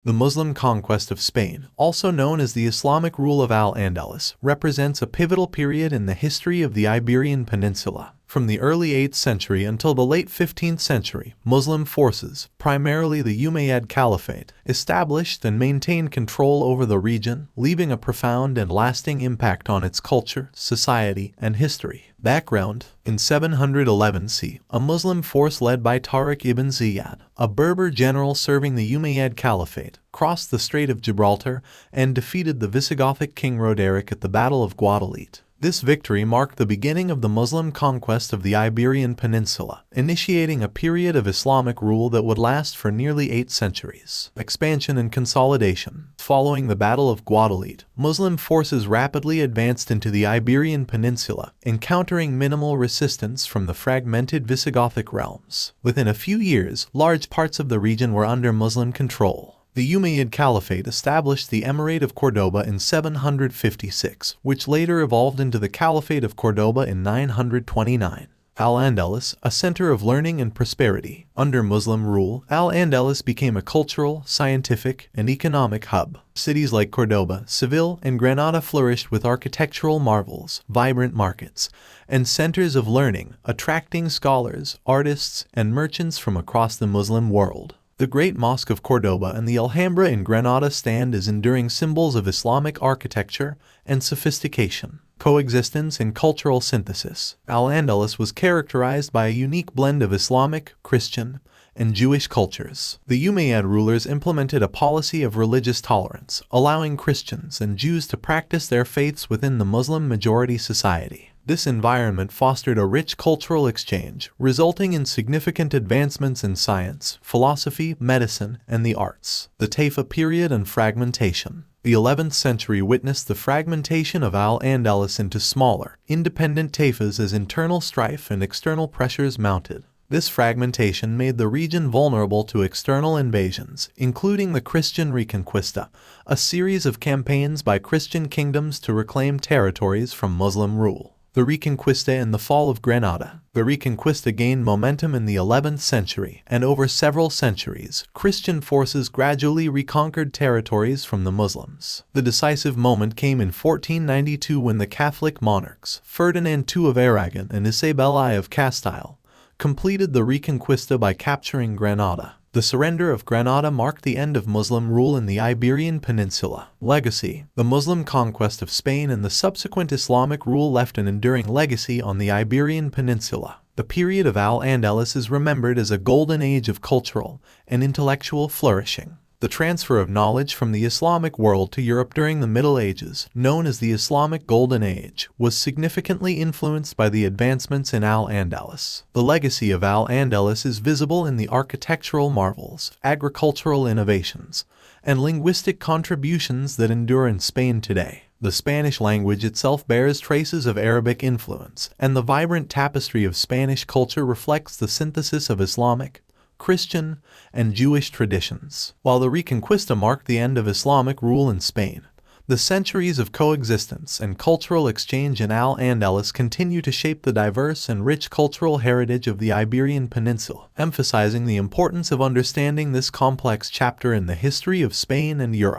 The Muslim conquest of Spain, also known as the Islamic rule of Al-Andalus, represents a pivotal period in the history of the Iberian Peninsula. From the early 8th century until the late 15th century, Muslim forces, primarily the Umayyad Caliphate, established and maintained control over the region, leaving a profound and lasting impact on its culture, society, and history. Background: in 711 CE, a Muslim force led by Tariq ibn Ziyad, a Berber general serving the Umayyad Caliphate, crossed the Strait of Gibraltar and defeated the Visigothic king Roderick at the Battle of Guadalete. This victory marked the beginning of the Muslim conquest of the Iberian Peninsula, initiating a period of Islamic rule that would last for nearly 8 centuries. Expansion and consolidation. Following the Battle of Guadalete, Muslim forces rapidly advanced into the Iberian Peninsula, encountering minimal resistance from the fragmented Visigothic realms. Within a few years, large parts of the region were under Muslim control. The Umayyad Caliphate established the Emirate of Cordoba in 756, which later evolved into the Caliphate of Cordoba in 929. Al-Andalus, a center of learning and prosperity. Under Muslim rule, Al-Andalus became a cultural, scientific, and economic hub. Cities like Cordoba, Seville, and Granada flourished with architectural marvels, vibrant markets, and centers of learning, attracting scholars, artists, and merchants from across the Muslim world. The Great Mosque of Cordoba and the Alhambra in Granada stand as enduring symbols of Islamic architecture and sophistication. Coexistence and cultural synthesis. Al-Andalus was characterized by a unique blend of Islamic, Christian, and Jewish cultures. The Umayyad rulers implemented a policy of religious tolerance, allowing Christians and Jews to practice their faiths within the Muslim-majority society. This environment fostered a rich cultural exchange, resulting in significant advancements in science, philosophy, medicine, and the arts. The Taifa period and fragmentation. The 11th century witnessed the fragmentation of Al-Andalus into smaller, independent taifas as internal strife and external pressures mounted. This fragmentation made the region vulnerable to external invasions, including the Christian Reconquista, a series of campaigns by Christian kingdoms to reclaim territories from Muslim rule. The Reconquista and the fall of Granada. The Reconquista gained momentum in the 11th century, and over several centuries, Christian forces gradually reconquered territories from the Muslims. The decisive moment came in 1492 when the Catholic monarchs, Ferdinand II of Aragon and Isabel I of Castile, completed the Reconquista by capturing Granada. The surrender of Granada marked the end of Muslim rule in the Iberian Peninsula. Legacy. The Muslim conquest of Spain and the subsequent Islamic rule left an enduring legacy on the Iberian Peninsula. The period of Al-Andalus is remembered as a golden age of cultural and intellectual flourishing. The transfer of knowledge from the Islamic world to Europe during the Middle Ages, known as the Islamic Golden Age, was significantly influenced by the advancements in Al-Andalus. The legacy of Al-Andalus is visible in the architectural marvels, agricultural innovations, and linguistic contributions that endure in Spain today. The Spanish language itself bears traces of Arabic influence, and the vibrant tapestry of Spanish culture reflects the synthesis of Islamic, Christian, and Jewish traditions. While the Reconquista marked the end of Islamic rule in Spain, the centuries of coexistence and cultural exchange in Al-Andalus continue to shape the diverse and rich cultural heritage of the Iberian Peninsula, emphasizing the importance of understanding this complex chapter in the history of Spain and Europe.